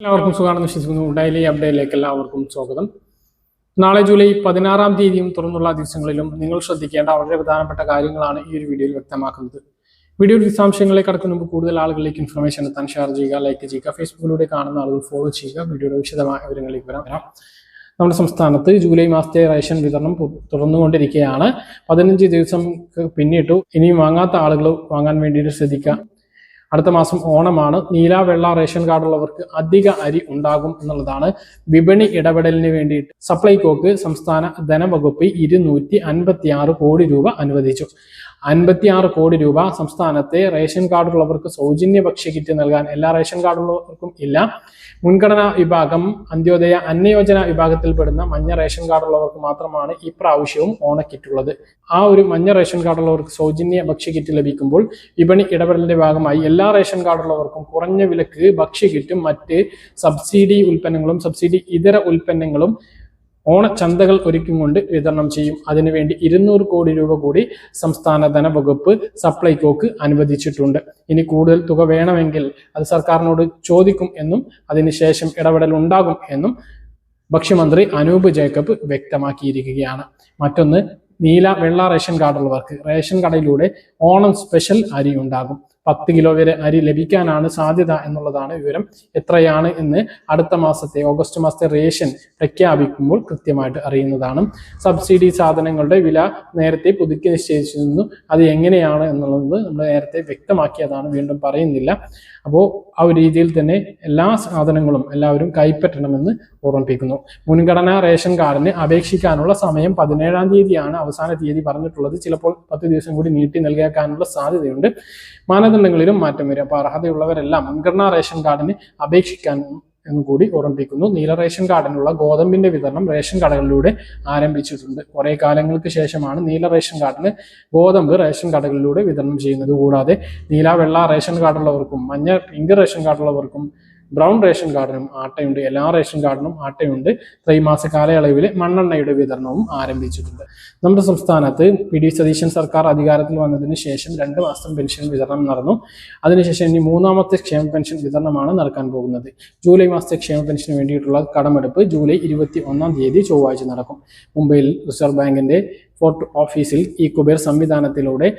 എല്ലാവർക്കും സുഖമാണെന്ന് വിശ്വസിക്കുന്നു. ഡെയിലി അപ്ഡേറ്റിലേക്ക് എല്ലാവർക്കും സ്വാഗതം. നാളെ ജൂലൈ 16-ാം തീയതിയും തുറന്നുള്ള ദിവസങ്ങളിലും നിങ്ങൾ ശ്രദ്ധിക്കേണ്ട വളരെ പ്രധാനപ്പെട്ട കാര്യങ്ങളാണ് ഈ ഒരു വീഡിയോയിൽ വ്യക്തമാക്കുന്നത്. വീഡിയോ വിശദാംശങ്ങളിലേക്ക് കടക്കുന്ന മുമ്പ് കൂടുതൽ ആളുകളിലേക്ക് ഇൻഫർമേഷൻ എത്താൻ ഷെയർ ചെയ്യുക, ലൈക്ക് ചെയ്യുക, ഫേസ്ബുക്കിലൂടെ കാണുന്ന ആളുകൾ ഫോളോ ചെയ്യുക. വീഡിയോയുടെ വിശദമായ വിവരങ്ങളിലേക്ക് വരാം. നമ്മുടെ സംസ്ഥാനത്ത് ജൂലൈ മാസത്തെ റേഷൻ വിതരണം തുറന്നുകൊണ്ടിരിക്കുകയാണ്. 15 ദിവസം പിന്നിട്ടു. ഇനിയും വാങ്ങാത്ത ആളുകൾ വാങ്ങാൻ വേണ്ടിയിട്ട് ശ്രദ്ധിക്കുക. അടുത്ത മാസം ഓണമാണ്. നീല വെള്ള റേഷൻ കാർഡുള്ളവർക്ക് അധിക അരി ഉണ്ടാകും എന്നുള്ളതാണ്. വിപണി ഇടപെടലിന് വേണ്ടിയിട്ട് സപ്ലൈകോക്ക് സംസ്ഥാന ധനവകുപ്പ് 256 കോടി രൂപ അനുവദിച്ചു. 56 കോടി രൂപ സംസ്ഥാനത്തെ റേഷൻ കാർഡുള്ളവർക്ക് സൗജന്യ ഭക്ഷ്യക്കിറ്റ് നൽകാൻ എല്ലാ റേഷൻ കാർഡുള്ളവർക്കും ഇല്ല. മുൻഗണനാ വിഭാഗം, അന്ത്യോദയ, അന്നയോജന വിഭാഗത്തിൽപ്പെടുന്ന മഞ്ഞ റേഷൻ കാർഡുള്ളവർക്ക് മാത്രമാണ് ഇപ്രാവശ്യവും ഓണക്കിറ്റുള്ളത്. ആ ഒരു മഞ്ഞ റേഷൻ കാർഡുള്ളവർക്ക് സൗജന്യ ഭക്ഷ്യക്കിറ്റ് ലഭിക്കുമ്പോൾ വിപണി ഇടപെടലിന്റെ ഭാഗമായി എല്ലാ റേഷൻ കാർഡുള്ളവർക്കും കുറഞ്ഞ വിലക്ക് ഭക്ഷ്യക്കിറ്റും മറ്റ് സബ്സിഡി ഉൽപ്പന്നങ്ങളും സബ്സിഡി ഇതര ഉൽപ്പന്നങ്ങളും ഓണച്ചന്തകൾ ഒരുക്കിക്കൊണ്ട് വിതരണം ചെയ്യും. അതിനുവേണ്ടി 200 കോടി രൂപ കൂടി സംസ്ഥാന ധനവകുപ്പ് സപ്ലൈകോക്ക് അനുവദിച്ചിട്ടുണ്ട്. ഇനി കൂടുതൽ തുക വേണമെങ്കിൽ അത് സർക്കാരിനോട് ചോദിക്കും എന്നും അതിനുശേഷം ഇടപെടൽ ഉണ്ടാകും എന്നും ഭക്ഷ്യമന്ത്രി അനൂപ് ജേക്കബ് വ്യക്തമാക്കിയിരിക്കുകയാണ്. മറ്റൊന്ന്, നീല വെള്ള റേഷൻ കാർഡുള്ളവർക്ക് റേഷൻ കടയിലൂടെ ഓണം സ്പെഷ്യൽ അരി ഉണ്ടാകും. 10 കിലോ വരെ അരി ലഭിക്കാനാണ് സാധ്യത എന്നുള്ളതാണ് വിവരം. എത്രയാണ് എന്ന് അടുത്ത മാസത്തെ ഓഗസ്റ്റ് മാസത്തെ റേഷൻ പ്രഖ്യാപിക്കുമ്പോൾ കൃത്യമായിട്ട് അറിയുന്നതാണ്. സബ്സിഡി സാധനങ്ങളുടെ വില നേരത്തെ പുതുക്കി നിശ്ചയിച്ചിരുന്നു. അത് എങ്ങനെയാണ് എന്നുള്ളത് നമ്മൾ നേരത്തെ വ്യക്തമാക്കിയതാണ്, വീണ്ടും പറയുന്നില്ല. അപ്പോൾ ആ ഒരു രീതിയിൽ തന്നെ എല്ലാ സാധനങ്ങളും എല്ലാവരും കൈപ്പറ്റണമെന്ന് ഓർമ്മിപ്പിക്കുന്നു. മുൻഗണനാ റേഷൻ കാർഡിന് അപേക്ഷിക്കാനുള്ള സമയം 17-ാം തീയതിയാണ് അവസാന തീയതി പറഞ്ഞിട്ടുള്ളത്. ചിലപ്പോൾ 10 ദിവസം കൂടി നീട്ടി നൽകാനുള്ള സാധ്യതയുണ്ട്. മാനദണ്ഡങ്ങളിലും മാറ്റം വരും. അപ്പോൾ അർഹതയുള്ളവരെല്ലാം മുൻഗണനാ റേഷൻ കാർഡിന് അപേക്ഷിക്കാൻ എന്നും കൂടി ഓർമ്മിപ്പിക്കുന്നു. നീല റേഷൻ കാർഡിനുള്ള ഗോതമ്പിന്റെ വിതരണം റേഷൻ കടകളിലൂടെ ആരംഭിച്ചിട്ടുണ്ട്. കുറെ കാലങ്ങൾക്ക് ശേഷമാണ് നീല റേഷൻ കാർഡിന് ഗോതമ്പ് റേഷൻ കടകളിലൂടെ വിതരണം ചെയ്യുന്നത്. കൂടാതെ നീല വെള്ള റേഷൻ കാർഡുള്ളവർക്കും മഞ്ഞ പിങ്ക് റേഷൻ കാർഡുള്ളവർക്കും ബ്രൗൺ റേഷൻ കാർഡിനും ആട്ടയുണ്ട്. എല്ലാ റേഷൻ കാർഡിനും ആട്ടയുണ്ട്. ത്രൈമാസ കാലയളവിൽ മണ്ണെണ്ണയുടെ വിതരണവും ആരംഭിച്ചിട്ടുണ്ട്. നമ്മുടെ സംസ്ഥാനത്ത് PD സതീശൻ സർക്കാർ അധികാരത്തിൽ വന്നതിന് ശേഷം 2 മാസം പെൻഷൻ വിതരണം നടന്നു. അതിനുശേഷം ഇനി 3ാമത്തെ ക്ഷേമ പെൻഷൻ വിതരണമാണ് നടക്കാൻ പോകുന്നത്. ജൂലൈ മാസത്തെ ക്ഷേമ പെൻഷന് വേണ്ടിയിട്ടുള്ള കടമെടുപ്പ് ജൂലൈ 21-ാം തീയതി ചൊവ്വാഴ്ച നടക്കും. മുംബൈയിൽ റിസർവ് ബാങ്കിന്റെ ഫോർട്ട് ഓഫീസിൽ ഈ കുബേർ സംവിധാനത്തിലൂടെ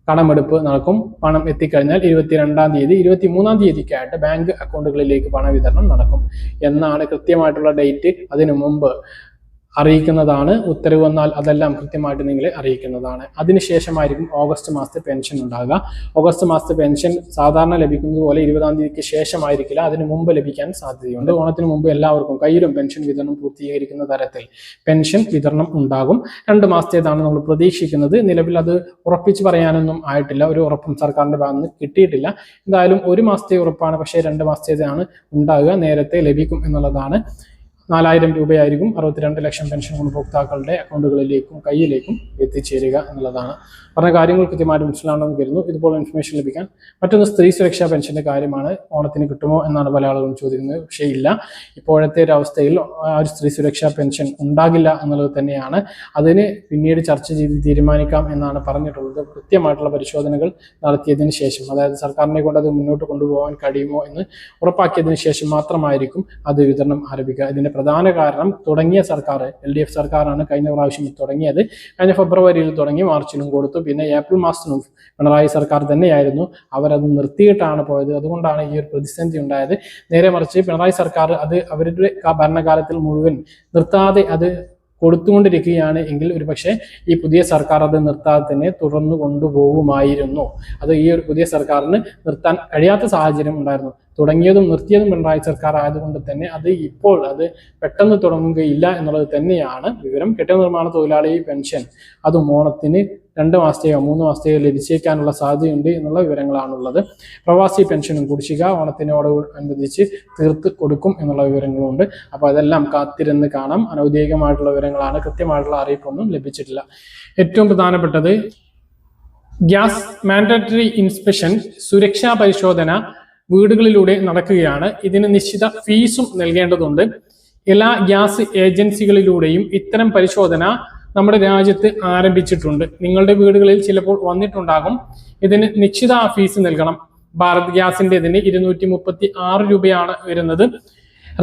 കടമെടുപ്പ് നടക്കും. പണം എത്തിക്കഴിഞ്ഞാൽ 22-ാം തീയതി 23-ാം തീയതിക്കായിട്ട് ബാങ്ക് അക്കൗണ്ടുകളിലേക്ക് പണവിതരണം നടക്കും എന്നാണ് കൃത്യമായിട്ടുള്ള ഡേറ്റ്. അതിനു മുമ്പ് അറിയിക്കുന്നതാണ്. ഉത്തരവ് വന്നാൽ അതെല്ലാം കൃത്യമായിട്ട് നിങ്ങളെ അറിയിക്കുന്നതാണ്. അതിനുശേഷമായിരിക്കും ഓഗസ്റ്റ് മാസത്തെ പെൻഷൻ ഉണ്ടാകുക. ഓഗസ്റ്റ് മാസത്തെ പെൻഷൻ സാധാരണ ലഭിക്കുന്നത് പോലെ 20-ാം തീയതിക്ക് ശേഷമായിരിക്കില്ല, അതിനു മുമ്പ് ലഭിക്കാൻ സാധ്യതയുണ്ട്. ഓണത്തിന് മുമ്പ് എല്ലാവർക്കും കയ്യിലും പെൻഷൻ വിതരണം പൂർത്തീകരിക്കുന്ന തരത്തിൽ പെൻഷൻ വിതരണം ഉണ്ടാകും. 2 മാസത്തേതാണ് നമ്മൾ പ്രതീക്ഷിക്കുന്നത്. നിലവിൽ അത് ഉറപ്പിച്ച് പറയാനൊന്നും ആയിട്ടില്ല. ഒരു ഉറപ്പും സർക്കാരിന്റെ ഭാഗത്ത് നിന്ന് കിട്ടിയിട്ടില്ല. എന്തായാലും 1 മാസത്തെ ഉറപ്പാണ്, പക്ഷേ 2 മാസത്തേതാണ് ഉണ്ടാകുക. നേരത്തെ ലഭിക്കും എന്നുള്ളതാണ്. 4000 രൂപയായിരിക്കും 62 ലക്ഷം പെൻഷൻ ഗുണഭോക്താക്കളുടെ അക്കൗണ്ടുകളിലേക്കും കയ്യിലേക്കും എത്തിച്ചേരുക എന്നുള്ളതാണ്. പറഞ്ഞ കാര്യങ്ങൾ കൃത്യമായിട്ട് മനസ്സിലാണെന്ന് കരുതുന്നു. ഇതുപോലെ ഇൻഫർമേഷൻ ലഭിക്കാൻ. മറ്റൊന്ന്, സ്ത്രീ സുരക്ഷാ പെൻഷന്റെ കാര്യമാണ്. ഓണത്തിന് കിട്ടുമോ എന്നാണ് പല ആളുകളും ചോദിക്കുന്നത്. പക്ഷേ ഇല്ല, ഇപ്പോഴത്തെ ഒരു അവസ്ഥയിൽ ആ ഒരു സ്ത്രീ സുരക്ഷാ പെൻഷൻ ഉണ്ടാകില്ല എന്നുള്ളത് തന്നെയാണ്. അതിന് പിന്നീട് ചർച്ച ചെയ്ത് തീരുമാനിക്കാം എന്നാണ് പറഞ്ഞിട്ടുള്ളത്. കൃത്യമായിട്ടുള്ള പരിശോധനകൾ നടത്തിയതിനു ശേഷം, അതായത് സർക്കാരിനെ കൊണ്ട് അത് മുന്നോട്ട് കൊണ്ടുപോകാൻ കഴിയുമോ എന്ന് ഉറപ്പാക്കിയതിനു ശേഷം മാത്രമായിരിക്കും അത് വിതരണം ആരംഭിക്കുക. ഇതിന്റെ പ്രധാന കാരണം തുടങ്ങിയ സർക്കാർ LDF സർക്കാരാണ് കഴിഞ്ഞ പ്രാവശ്യം തുടങ്ങിയത്. കഴിഞ്ഞ ഫെബ്രുവരിയിൽ തുടങ്ങി, മാർച്ചിലും കൊടുത്തു. പിന്നെ ഏപ്രിൽ മാസത്തിനും പിണറായി സർക്കാർ തന്നെയായിരുന്നു. അവരത് നിർത്തിയിട്ടാണ് പോയത്. അതുകൊണ്ടാണ് ഈ ഒരു പ്രതിസന്ധി ഉണ്ടായത്. നേരെ മറിച്ച് പിണറായി സർക്കാർ അത് അവരുടെ ഭരണകാലത്തിൽ മുഴുവൻ നിർത്താതെ അത് കൊടുത്തുകൊണ്ടിരിക്കുകയാണ് എങ്കിൽ ഒരുപക്ഷെ ഈ പുതിയ സർക്കാർ അത് നിർത്താതെ തന്നെ തുടർന്നു കൊണ്ടുപോകുമായിരുന്നു. അത് ഈ ഒരു പുതിയ സർക്കാരിന് നിർത്താൻ കഴിയാത്ത സാഹചര്യം ഉണ്ടായിരുന്നു. തുടങ്ങിയതും നിർത്തിയതും പിണറായി സർക്കാർ ആയതുകൊണ്ട് തന്നെ അത് ഇപ്പോൾ അത് പെട്ടെന്ന് തുടങ്ങുകയില്ല എന്നുള്ളത് തന്നെയാണ് വിവരം. കെട്ടിട നിർമ്മാണ തൊഴിലാളി പെൻഷൻ അതും ഓണത്തിന് 2 മാസത്തെയോ 3 മാസത്തെയോ ലഭിച്ചേക്കാനുള്ള സാധ്യതയുണ്ട് എന്നുള്ള വിവരങ്ങളാണുള്ളത്. പ്രവാസി പെൻഷനും കുടിശ്ശിക ഓണത്തിനോട് അനുബന്ധിച്ച് തീർത്ത് കൊടുക്കും എന്നുള്ള വിവരങ്ങളുണ്ട്. അപ്പോൾ അതെല്ലാം കാത്തിരുന്ന് കാണാം. അനൗദ്യോഗികമായിട്ടുള്ള വിവരങ്ങളാണ്, കൃത്യമായിട്ടുള്ള അറിയിപ്പൊന്നും ലഭിച്ചിട്ടില്ല. ഏറ്റവും പ്രധാനപ്പെട്ടത്, ഗ്യാസ് മാൻഡറ്ററി ഇൻസ്പെക്ഷൻ സുരക്ഷാ പരിശോധന വീടുകളിലൂടെ നടക്കുകയാണ്. ഇതിന് നിശ്ചിത ഫീസും നൽകേണ്ടതുണ്ട്. എല്ലാ ഗ്യാസ് ഏജൻസികളിലൂടെയും ഇത്തരം പരിശോധന നമ്മുടെ രാജ്യത്ത് ആരംഭിച്ചിട്ടുണ്ട്. നിങ്ങളുടെ വീടുകളിൽ ചിലപ്പോൾ വന്നിട്ടുണ്ടാകും. ഇതിന് നിശ്ചിത ഫീസ് നൽകണം. ഭാരത് ഗ്യാസിന്റെ ഇതിന് 236 രൂപയാണ് വരുന്നത്.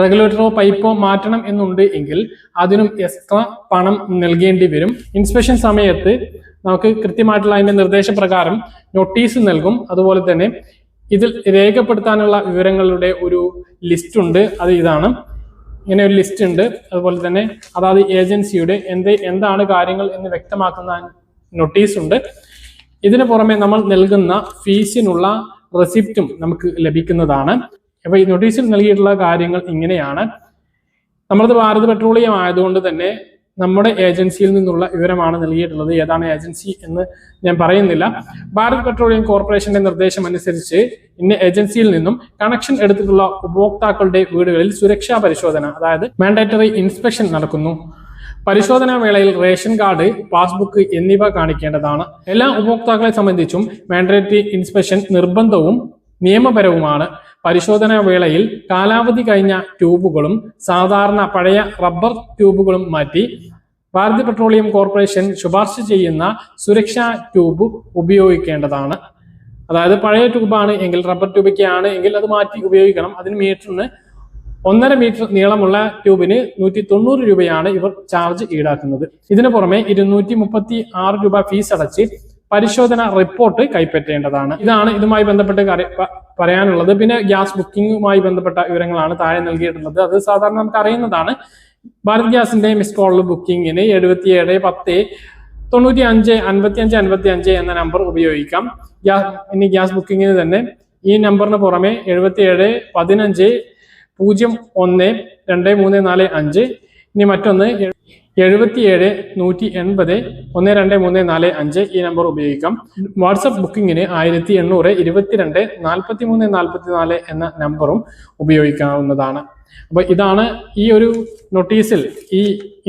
റെഗുലേറ്ററോ പൈപ്പോ മാറ്റണം എന്നുണ്ട് എങ്കിൽ അതിനും എക്സ്ട്രാ പണം നൽകേണ്ടി വരും. ഇൻസ്പെക്ഷൻ സമയത്ത് നമുക്ക് കൃത്യമായിട്ടുള്ള അതിന്റെ നിർദ്ദേശപ്രകാരം നോട്ടീസ് നൽകും. അതുപോലെ തന്നെ ഇതിൽ രേഖപ്പെടുത്താനുള്ള വിവരങ്ങളുടെ ഒരു ലിസ്റ്റ് ഉണ്ട്. അത് ഇതാണ്, ഇങ്ങനെ ഒരു ലിസ്റ്റ് ഉണ്ട്. അതുപോലെ തന്നെ അതായത് ഏജൻസിയുടെ എന്താണ് കാര്യങ്ങൾ എന്ന് വ്യക്തമാക്കുന്ന നോട്ടീസ് ഉണ്ട്. ഇതിനു പുറമെ നമ്മൾ നൽകുന്ന ഫീസിനുള്ള റെസിപ്റ്റും നമുക്ക് ലഭിക്കുന്നതാണ്. അപ്പൊ ഈ നോട്ടീസിൽ നൽകിയിട്ടുള്ള കാര്യങ്ങൾ ഇങ്ങനെയാണ്. നമ്മളത് ഭാരത് പെട്രോളിയം ആയതുകൊണ്ട് തന്നെ നമ്മുടെ ഏജൻസിയിൽ നിന്നുള്ള വിവരമാണ് നൽകിയിട്ടുള്ളത്. ഏതാണ് ഏജൻസി എന്ന് ഞാൻ പറയുന്നില്ല. ഭാരത് പെട്രോളിയം കോർപ്പറേഷന്റെ നിർദ്ദേശം അനുസരിച്ച് ഇന്ന ഏജൻസിയിൽ നിന്നും കണക്ഷൻ എടുത്തിട്ടുള്ള ഉപഭോക്താക്കളുടെ വീടുകളിൽ സുരക്ഷാ പരിശോധന, അതായത് മാൻഡേറ്ററി ഇൻസ്പെക്ഷൻ നടക്കുന്നു. പരിശോധനാ വേളയിൽ റേഷൻ കാർഡ്, പാസ്ബുക്ക് എന്നിവ കാണിക്കേണ്ടതാണ്. എല്ലാ ഉപഭോക്താക്കളെ സംബന്ധിച്ചും മാൻഡേറ്ററി ഇൻസ്പെക്ഷൻ നിർബന്ധവും നിയമപരവുമാണ്. പരിശോധനാ വേളയിൽ കാലാവധി കഴിഞ്ഞ ട്യൂബുകളും സാധാരണ പഴയ റബ്ബർ ട്യൂബുകളും മാറ്റി ഭാരത് പെട്രോളിയം കോർപ്പറേഷൻ ശുപാർശ ചെയ്യുന്ന സുരക്ഷാ ട്യൂബ് ഉപയോഗിക്കേണ്ടതാണ്. അതായത് പഴയ ട്യൂബാണ് എങ്കിൽ, റബ്ബർ ട്യൂബൊക്കെയാണ് എങ്കിൽ അത് മാറ്റി ഉപയോഗിക്കണം. അതിന് മീറ്ററിന് 1.5 മീറ്റർ നീളമുള്ള ട്യൂബിന് 190 രൂപയാണ് ഇവർ ചാർജ് ഈടാക്കുന്നത്. ഇതിനു പുറമെ 236 രൂപ ഫീസ് അടച്ച് പരിശോധന റിപ്പോർട്ട് കൈപ്പറ്റേണ്ടതാണ്. ഇതാണ് ഇതുമായി ബന്ധപ്പെട്ട് പറയാനുള്ളത്. പിന്നെ ഗ്യാസ് ബുക്കിംഗുമായി ബന്ധപ്പെട്ട വിവരങ്ങളാണ് താഴെ നൽകിയിട്ടുള്ളത്. അത് സാധാരണ നമുക്ക് അറിയുന്നതാണ്. ഭാരത് ഗ്യാസിന്റെ മിസ് കോൾ ബുക്കിംഗിന് 77 10 95 55 55 എന്ന നമ്പർ ഉപയോഗിക്കാം. ഇനി ഗ്യാസ് ബുക്കിംഗിന് തന്നെ ഈ നമ്പറിന് പുറമെ 77 15 01 2345, ഇനി മറ്റൊന്ന് 77 180 12345 ഈ നമ്പർ ഉപയോഗിക്കാം. വാട്സപ്പ് ബുക്കിങ്ങിന് 1800 22 43 44 എന്ന നമ്പറും ഉപയോഗിക്കാവുന്നതാണ്. അപ്പൊ ഇതാണ് ഈ ഒരു നോട്ടീസിൽ, ഈ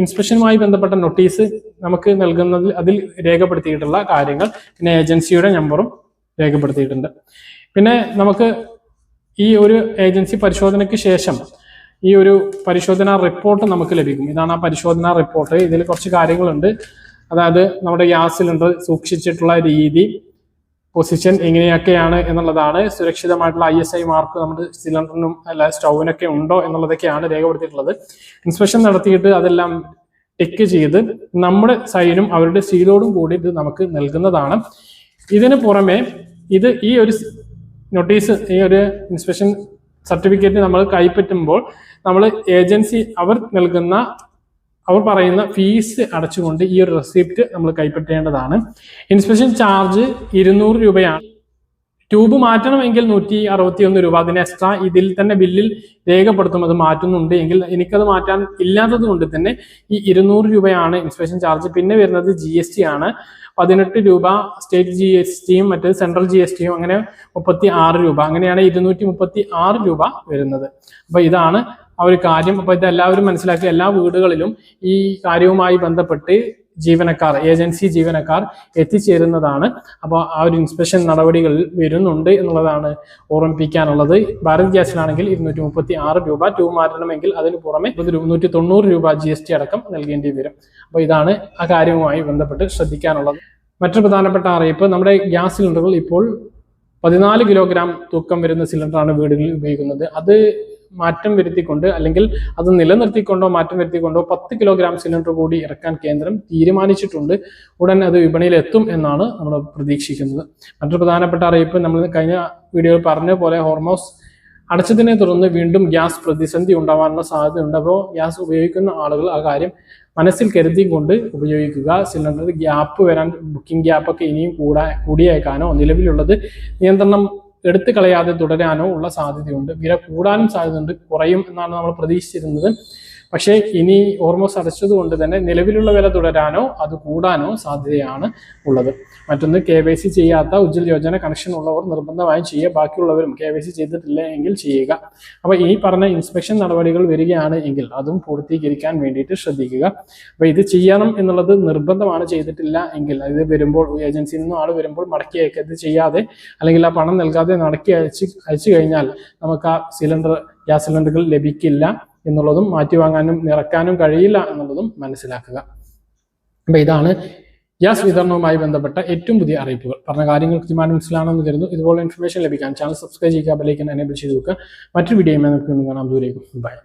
ഇൻസ്പെക്ഷനുമായി ബന്ധപ്പെട്ട നോട്ടീസ് നമുക്ക് നൽകുന്നതിൽ അതിൽ രേഖപ്പെടുത്തിയിട്ടുള്ള കാര്യങ്ങൾ. പിന്നെ ഏജൻസിയുടെ നമ്പറും രേഖപ്പെടുത്തിയിട്ടുണ്ട്. പിന്നെ നമുക്ക് ഈ ഒരു ഏജൻസി പരിശോധനയ്ക്ക് ശേഷം ഈ ഒരു പരിശോധനാ റിപ്പോർട്ട് നമുക്ക് ലഭിക്കും. ഇതാണ് ആ പരിശോധനാ റിപ്പോർട്ട്. ഇതിൽ കുറച്ച് കാര്യങ്ങളുണ്ട്. അതായത് നമ്മുടെ ഗ്യാസ് സിലിണ്ടർ സൂക്ഷിച്ചിട്ടുള്ള രീതി, പൊസിഷൻ എങ്ങനെയൊക്കെയാണ് എന്നുള്ളതാണ്. സുരക്ഷിതമായിട്ടുള്ള ISI മാർക്ക് നമ്മുടെ സിലിണ്ടറിനും അല്ല സ്റ്റൗവിനൊക്കെ ഉണ്ടോ എന്നുള്ളതൊക്കെയാണ് രേഖപ്പെടുത്തിയിട്ടുള്ളത്. ഇൻസ്പെക്ഷൻ നടത്തിയിട്ട് അതെല്ലാം ടിക്ക് ചെയ്ത് നമ്മുടെ സൈനും അവരുടെ സീലോടും കൂടി ഇത് നമുക്ക് നൽകുന്നതാണ്. ഇതിന് പുറമെ ഈ ഒരു നോട്ടീസ്, ഈ ഒരു ഇൻസ്പെക്ഷൻ സർട്ടിഫിക്കറ്റ് നമ്മൾ കൈപ്പറ്റുമ്പോൾ നമ്മൾ ഏജൻസി അവർ പറയുന്ന ഫീസ് അടച്ചുകൊണ്ട് ഈ ഒരു റെസിപ്റ്റ് നമ്മൾ കൈപ്പറ്റേണ്ടതാണ്. ഇൻസ്പെക്ഷൻ ചാർജ് 200 രൂപയാണ്. ട്യൂബ് മാറ്റണമെങ്കിൽ 161 രൂപ. അതിന് എക്സ്ട്രാ ഇതിൽ തന്നെ ബില്ലിൽ രേഖപ്പെടുത്തും. അത് മാറ്റുന്നുണ്ട് എങ്കിൽ എനിക്കത് മാറ്റാൻ ഇല്ലാത്തത് കൊണ്ട് തന്നെ ഈ 200 രൂപയാണ് ഇൻസ്പെക്ഷൻ ചാർജ്. പിന്നെ വരുന്നത് GST ആണ്. 18 രൂപ സ്റ്റേറ്റ് GSTയും മറ്റേത് സെൻട്രൽ GSTയും, അങ്ങനെ 36 രൂപ. അങ്ങനെയാണ് 236 രൂപ വരുന്നത്. അപ്പൊ ഇതാണ് ആ ഒരു കാര്യം. അപ്പൊ ഇത് എല്ലാവരും മനസ്സിലാക്കി. എല്ലാ വീടുകളിലും ഈ കാര്യവുമായി ബന്ധപ്പെട്ട് ഏജൻസി ജീവനക്കാർ എത്തിച്ചേരുന്നതാണ്. അപ്പോൾ ആ ഒരു ഇൻസ്പെക്ഷൻ നടപടികൾ വരുന്നുണ്ട് എന്നുള്ളതാണ് ഓർമ്മിപ്പിക്കാനുള്ളത്. ഭാരത് ഗ്യാസിലാണെങ്കിൽ 236 രൂപ, ട്യൂബ് മാറ്റണമെങ്കിൽ അതിന് പുറമെ 190 രൂപ GST അടക്കം നൽകേണ്ടി വരും. അപ്പോൾ ഇതാണ് ആ കാര്യവുമായി ബന്ധപ്പെട്ട് ശ്രദ്ധിക്കാനുള്ളത്. മറ്റൊരു പ്രധാനപ്പെട്ട അറിയിപ്പ്, നമ്മുടെ ഗ്യാസ് സിലിണ്ടറുകൾ ഇപ്പോൾ 14 കിലോഗ്രാം തൂക്കം വരുന്ന സിലിണ്ടറാണ് വീടുകളിൽ ഉപയോഗിക്കുന്നത്. അത് മാറ്റം വരുത്തിക്കൊണ്ട് അല്ലെങ്കിൽ അത് നിലനിർത്തിക്കൊണ്ടോ മാറ്റം വരുത്തിക്കൊണ്ടോ 10 കിലോഗ്രാം സിലിണ്ടർ കൂടി ഇറക്കാൻ കേന്ദ്രം തീരുമാനിച്ചിട്ടുണ്ട്. ഉടൻ അത് വിപണിയിൽ എത്തും എന്നാണ് നമ്മൾ പ്രതീക്ഷിക്കുന്നത്. മറ്റൊരു പ്രധാനപ്പെട്ട അറിയിപ്പ്, നമ്മൾ കഴിഞ്ഞ വീഡിയോയിൽ പറഞ്ഞ പോലെ ഹോർമോസ് അടച്ചതിനെ തുടർന്ന് വീണ്ടും ഗ്യാസ് പ്രതിസന്ധി ഉണ്ടാവാനുള്ള സാധ്യതയുണ്ട്. അപ്പോൾ ഗ്യാസ് ഉപയോഗിക്കുന്ന ആളുകൾ ആ കാര്യം മനസ്സിൽ കരുതിക്കൊണ്ട് ഉപയോഗിക്കുക. സിലിണ്ടർ ഗ്യാപ്പ് വരാൻ, ബുക്കിംഗ് ഗ്യാപ്പൊക്കെ ഇനിയും കൂടിയേക്കാനോ നിലവിലുള്ളത് നിയന്ത്രണം എടുത്തു കളയാതെ തുടരാനോ ഉള്ള സാധ്യതയുണ്ട്. വില കൂടാനും സാധ്യതയുണ്ട്, കുറയും എന്നാണ് നമ്മൾ പ്രതീക്ഷിച്ചിരുന്നത്. പക്ഷേ ഇനി ഓൾമോസ്റ്റ് അടച്ചതുകൊണ്ട് തന്നെ നിലവിലുള്ള വില തുടരാനോ അത് കൂടാനോ സാധ്യതയാണ് ഉള്ളത്. മറ്റൊന്ന്, KYC ചെയ്യാത്ത ഉജ്ജ്വൽ യോജന കണക്ഷൻ ഉള്ളവർ നിർബന്ധമായും ചെയ്യുക. ബാക്കിയുള്ളവരും KYC ചെയ്തിട്ടില്ല എങ്കിൽ ചെയ്യുക. അപ്പോൾ ഈ പറഞ്ഞ ഇൻസ്പെക്ഷൻ നടപടികൾ വരികയാണ് എങ്കിൽ അതും പൂർത്തീകരിക്കാൻ വേണ്ടിയിട്ട് ശ്രദ്ധിക്കുക. അപ്പോൾ ഇത് ചെയ്യണം എന്നുള്ളത് നിർബന്ധമാണ്. ചെയ്തിട്ടില്ല എങ്കിൽ ഇത് വരുമ്പോൾ ഏജൻസിയിൽ നിന്നും ആൾ വരുമ്പോൾ മടക്കി അയക്കുക. ഇത് ചെയ്യാതെ അല്ലെങ്കിൽ ആ പണം നൽകാതെ മടക്കി അയച്ചു കഴിഞ്ഞാൽ നമുക്ക് ആ ഗ്യാസ് സിലിണ്ടറുകൾ ലഭിക്കില്ല എന്നുള്ളതും മാറ്റി വാങ്ങാനും നിറക്കാനും കഴിയില്ല എന്നുള്ളതും മനസ്സിലാക്കുക. അപ്പം ഇതാണ് ഗ്യാസ് വിതരണവുമായി ബന്ധപ്പെട്ട ഏറ്റവും പുതിയ അറിയിപ്പുകൾ പറഞ്ഞ കാര്യങ്ങൾ കൃത്യമായി മനസ്സിലാണെന്ന് കരുതുന്നു. ഇതുപോലെ ഇൻഫർമേഷൻ ലഭിക്കാൻ ചാനൽ സബ്സ്ക്രൈബ് ചെയ്യുക, ബെൽ ഐക്കൺ എനേബിൾ ചെയ്ത് വെക്കുക. മറ്റൊരു വീഡിയോയുമായി നമുക്ക് കാണാം. ദൂരേക്കും ബൈ.